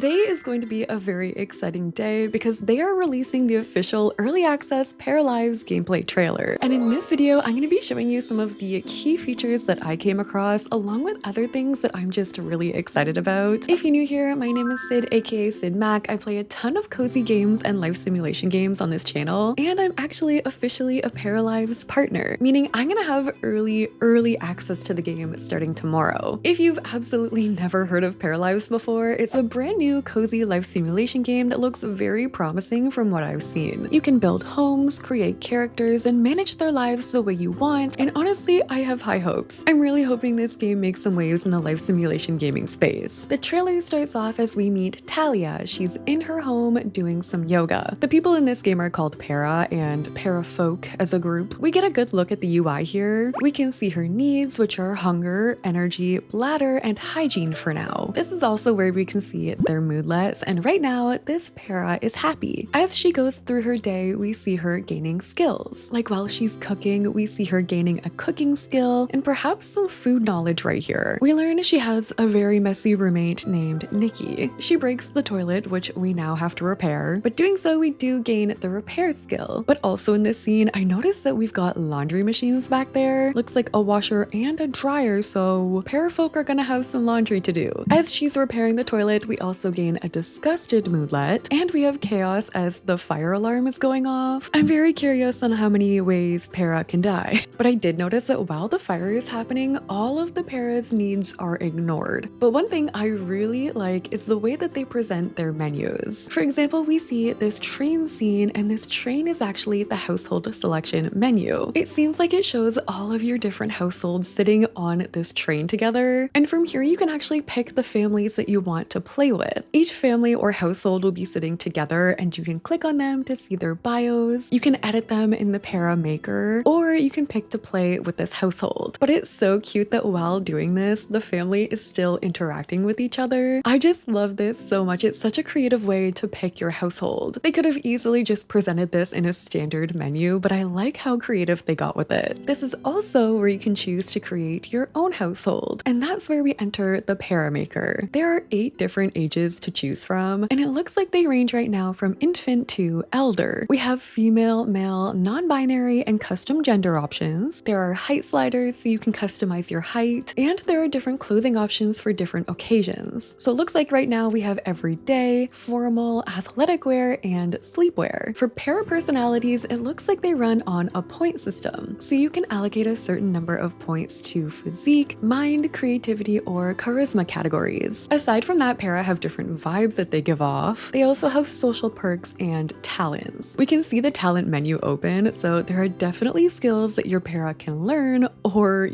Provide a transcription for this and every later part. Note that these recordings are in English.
Today is going to be a very exciting day because they are releasing the official early access Paralives gameplay trailer. And in this video, I'm going to be showing you some of the key features that I came across along with other things that I'm just really excited about. If you're new here, my name is Sid, aka Sid Mac. I play a ton of cozy games and life simulation games on this channel, and I'm actually officially a Paralives partner, meaning I'm going to have early access to the game starting tomorrow. If you've absolutely never heard of Paralives before, it's a brand new cozy life simulation game that looks very promising from what I've seen. You can build homes, create characters, and manage their lives the way you want, and honestly, I have high hopes. I'm really hoping this game makes some waves in the life simulation gaming space. The trailer starts off as we meet Talia. She's in her home doing some yoga. The people in this game are called Para and Para folk as a group. We get a good look at the UI here. We can see her needs, which are hunger, energy, bladder, and hygiene for now. This is also where we can see their moodlets, and right now, this Para is happy. As she goes through her day, we see her gaining skills. Like while she's cooking, we see her gaining a cooking skill and perhaps some food knowledge right here. We learn she has a very messy roommate named Nikki. She breaks the toilet, which we now have to repair, but doing so, we do gain the repair skill. But also in this scene, I noticed that we've got laundry machines back there. Looks like a washer and a dryer, so parafolk are gonna have some laundry to do. As she's repairing the toilet, we also gain a disgusted moodlet, and we have chaos as the fire alarm is going off. I'm very curious on how many ways Para can die, but I did notice that while the fire is happening, all of the Para's needs are ignored. But one thing I really like is the way that they present their menus. For example, we see this train scene, and this train is actually the household selection menu. It seems like it shows all of your different households sitting on this train together, and from here you can actually pick the families that you want to play with. Each family or household will be sitting together, and you can click on them to see their bios. You can edit them in the Para Maker, or you can pick to play with this household. But it's so cute that while doing this, the family is still interacting with each other. I just love this so much. It's such a creative way to pick your household. They could have easily just presented this in a standard menu, but I like how creative they got with it. This is also where you can choose to create your own household, and that's where we enter the Para Maker. There are 8 different ages to choose from, and it looks like they range right now from infant to elder. We have female, male, non-binary, and custom gender options. There are height sliders so you can customize your height, and there are different clothing options for different occasions. So it looks like right now we have everyday, formal, athletic wear, and sleepwear. For Para personalities, it looks like they run on a point system, so you can allocate a certain number of points to physique, mind, creativity, or charisma categories. Aside from that, Para have different vibes that they give off. They also have social perks and talents. We can see the talent menu open, so there are definitely skills that your Para can learn, or,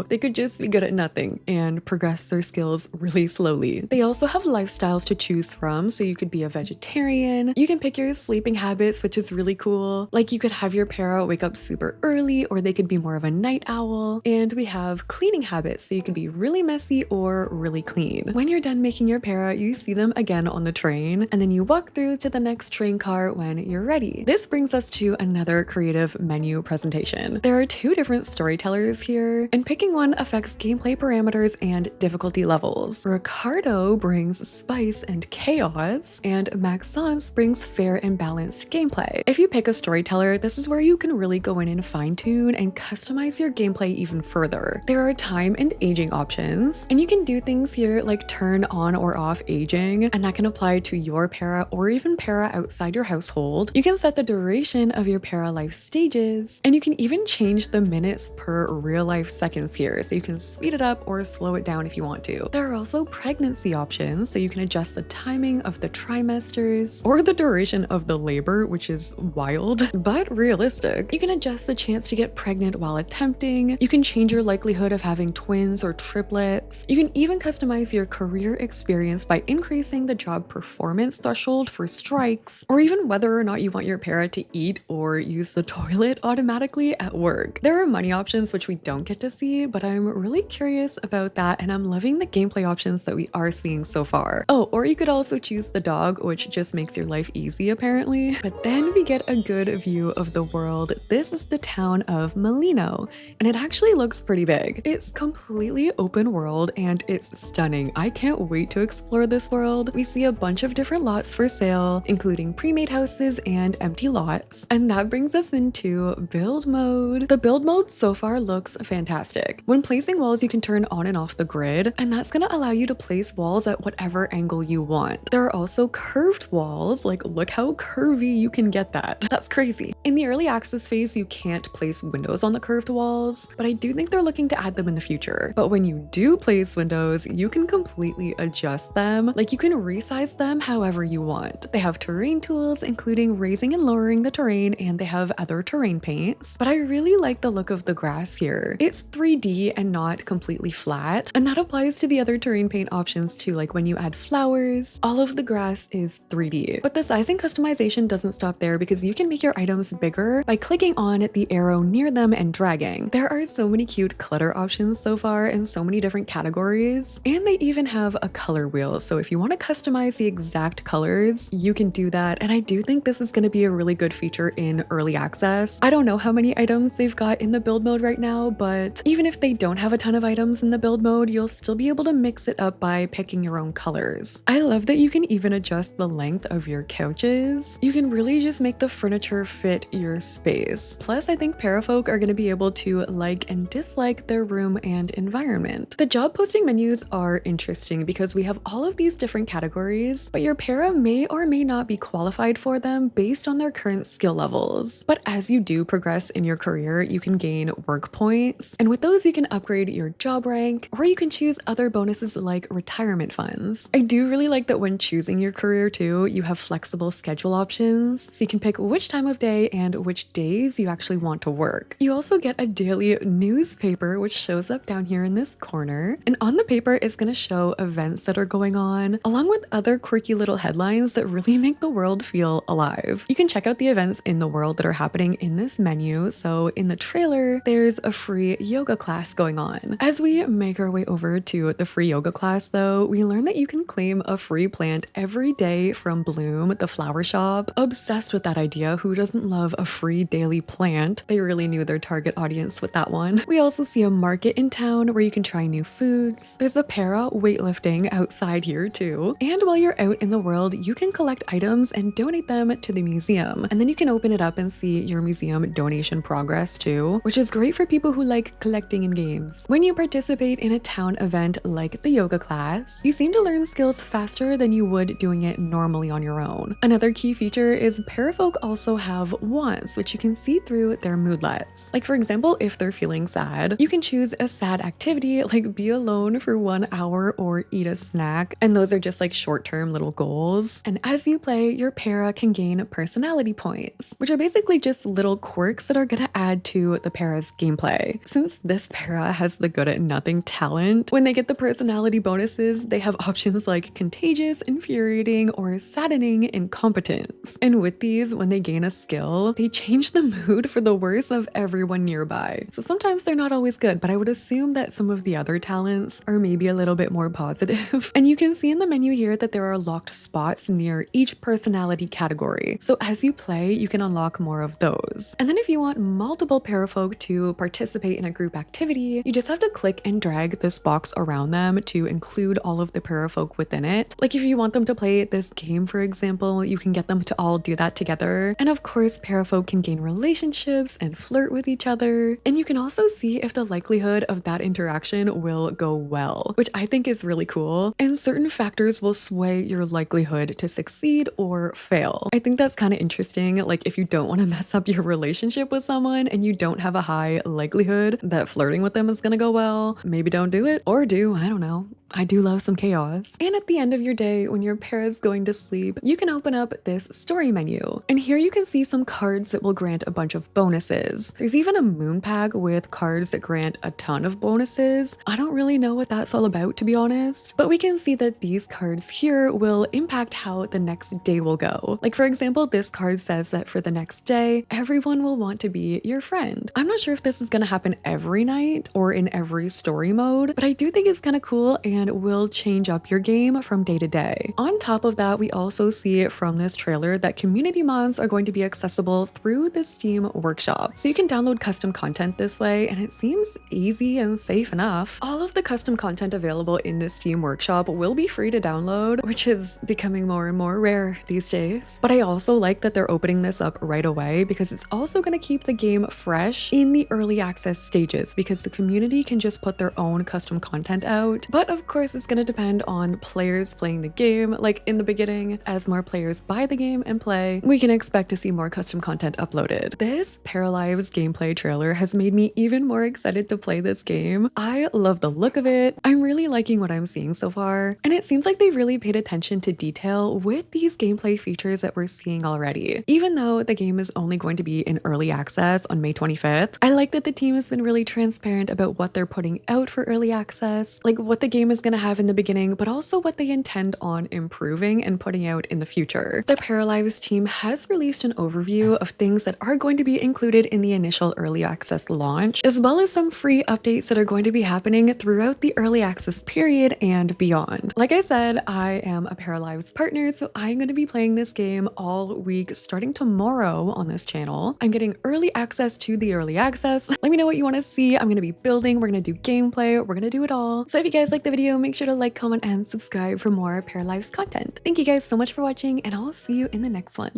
they could just be good at nothing and progress their skills really slowly. They also have lifestyles to choose from, so you could be a vegetarian. You can pick your sleeping habits, which is really cool. Like you could have your Para wake up super early, or they could be more of a night owl. And we have cleaning habits, so you can be really messy or really clean. When you're done making your Para, you see them again on the train, and then you walk through to the next train car when you're ready. This brings us to another creative menu presentation. There are 2 different storytellers here, and picking one affects gameplay parameters and difficulty levels. Ricardo brings spice and chaos, and Maxence brings fair and balanced gameplay. If you pick a storyteller, this is where you can really go in and fine-tune and customize your gameplay even further. There are time and aging options, and you can do things here like turn on or off aging, and that can apply to your Para or even Para outside your household. You can set the duration of your Para life stages, and you can even change the minutes per real life seconds here, so you can speed it up or slow it down if you want to. There are also pregnancy options, so you can adjust the timing of the trimesters or the duration of the labor, which is wild but realistic. You can adjust the chance to get pregnant while attempting. You can change your likelihood of having twins or triplets. You can even customize your career experience by increasing the job performance threshold for strikes, or even whether or not you want your Para to eat or use the toilet automatically at work. There are money options which we don't get to see, but I'm really curious about that, and I'm loving the gameplay options that we are seeing so far. Oh, or you could also choose the dog, which just makes your life easy apparently. But then we get a good view of the world. This is the town of Molino, and it actually looks pretty big. It's completely open world and it's stunning. I can't wait to explore this world, we see a bunch of different lots for sale, including pre-made houses and empty lots. And that brings us into build mode. The build mode so far looks fantastic. When placing walls, you can turn on and off the grid, and that's gonna allow you to place walls at whatever angle you want. There are also curved walls, like look how curvy you can get that. That's crazy. In the early access phase, you can't place windows on the curved walls, but I do think they're looking to add them in the future. But when you do place windows, you can completely adjust them. Like you can resize them however you want. They have terrain tools, including raising and lowering the terrain, and they have other terrain paints. But I really like the look of the grass here. It's 3D and not completely flat, and that applies to the other terrain paint options too, like when you add flowers, all of the grass is 3D. But the sizing customization doesn't stop there, because you can make your items bigger by clicking on the arrow near them and dragging. There are so many cute clutter options so far in so many different categories, and they even have a color wheel, so if you want to customize the exact colors, you can do that. And I do think this is going to be a really good feature in early access. I don't know how many items they've got in the build mode right now, but even if they don't have a ton of items in the build mode, you'll still be able to mix it up by picking your own colors. I love that you can even adjust the length of your couches. You can really just make the furniture fit your space. Plus, I think parafolk are going to be able to like and dislike their room and environment. The job posting menus are interesting because we have all of these different categories, but your para may or may not be qualified for them based on their current skill levels. But as you do progress in your career, you can gain work points, and with those you can upgrade your job rank, or you can choose other bonuses like retirement funds. I do really like that when choosing your career too, you have flexible schedule options, so you can pick which time of day and which days you actually want to work. You also get a daily newspaper, which shows up down here in this corner, and on the paper is going to show events that are going on, along with other quirky little headlines that really make the world feel alive. You can check out the events in the world that are happening in this menu. So in the trailer, there's a free yoga class going on. As we make our way over to the free yoga class though, we learn that you can claim a free plant every day from Bloom, the flower shop. Obsessed with that idea. Who doesn't love a free daily plant? They really knew their target audience with that one. We also see a market in town where you can try new foods. There's a para weightlifting outside here too. And while you're out in the world, you can collect items and donate them to the museum. And then you can open it up and see your museum donation progress too, which is great for people who like collecting in games. When you participate in a town event like the yoga class, you seem to learn skills faster than you would doing it normally on your own. Another key feature is parafolk also have wants, which you can see through their moodlets. Like for example, if they're feeling sad, you can choose a sad activity like be alone for 1 hour or eat a snack, and those are just like short-term little goals. And as you play, your para can gain personality points, which are basically just little quirks that are gonna add to the para's gameplay. Since this para has the good at nothing talent, when they get the personality bonuses, they have options like contagious, infuriating, or saddening incompetence. And with these, when they gain a skill, they change the mood for the worse of everyone nearby. So sometimes they're not always good, but I would assume that some of the other talents are maybe a little bit more positive. And you can see in the menu here that there are locked spots near each personality category. So as you play, you can unlock more of those. And then if you want multiple parafolk to participate in a group activity, you just have to click and drag this box around them to include all of the parafolk within it. Like if you want them to play this game, for example, you can get them to all do that together. And of course, parafolk can gain relationships and flirt with each other. And you can also see if the likelihood of that interaction will go well, which I think is really cool. And certain factors will sway your likelihood to succeed or fail. I think that's kind of interesting. Like if you don't want to mess up your relationship with someone and you don't have a high likelihood that flirting with them is gonna go well, maybe don't do it, or do, I don't know. I do love some chaos. And at the end of your day, when your para's going to sleep, you can open up this story menu. And here you can see some cards that will grant a bunch of bonuses. There's even a moon pack with cards that grant a ton of bonuses. I don't really know what that's all about, to be honest, but we can see that these cards here will impact how the next day will go. Like for example, this card says that for the next day, everyone will want to be your friend. I'm not sure if this is gonna happen every night or in every story mode, but I do think it's kind of cool, and and will change up your game from day to day. On top of that, we also see from this trailer that community mods are going to be accessible through the Steam Workshop. So you can download custom content this way, and it seems easy and safe enough. All of the custom content available in the Steam Workshop will be free to download, which is becoming more and more rare these days. But I also like that they're opening this up right away because it's also going to keep the game fresh in the early access stages because the community can just put their own custom content out. But of course, it's going to depend on players playing the game. Like in the beginning, as more players buy the game and play, we can expect to see more custom content uploaded. This Paralives gameplay trailer has made me even more excited to play this game. I love the look of it. I'm really liking what I'm seeing so far, and it seems like they've really paid attention to detail with these gameplay features that we're seeing already. Even though the game is only going to be in early access on May 25th, I like that the team has been really transparent about what they're putting out for early access, like what the game is going to have in the beginning, but also what they intend on improving and putting out in the future. The Paralives team has released an overview of things that are going to be included in the initial early access launch, as well as some free updates that are going to be happening throughout the early access period and beyond. Like I said, I am a Paralives partner, so I'm going to be playing this game all week starting tomorrow on this channel. I'm getting early access to the early access. Let me know what you want to see. I'm going to be building, we're going to do gameplay, we're going to do it all. So if you guys like the video, make sure to like, comment, and subscribe for more Paralives content. Thank you guys so much for watching, and I'll see you in the next one.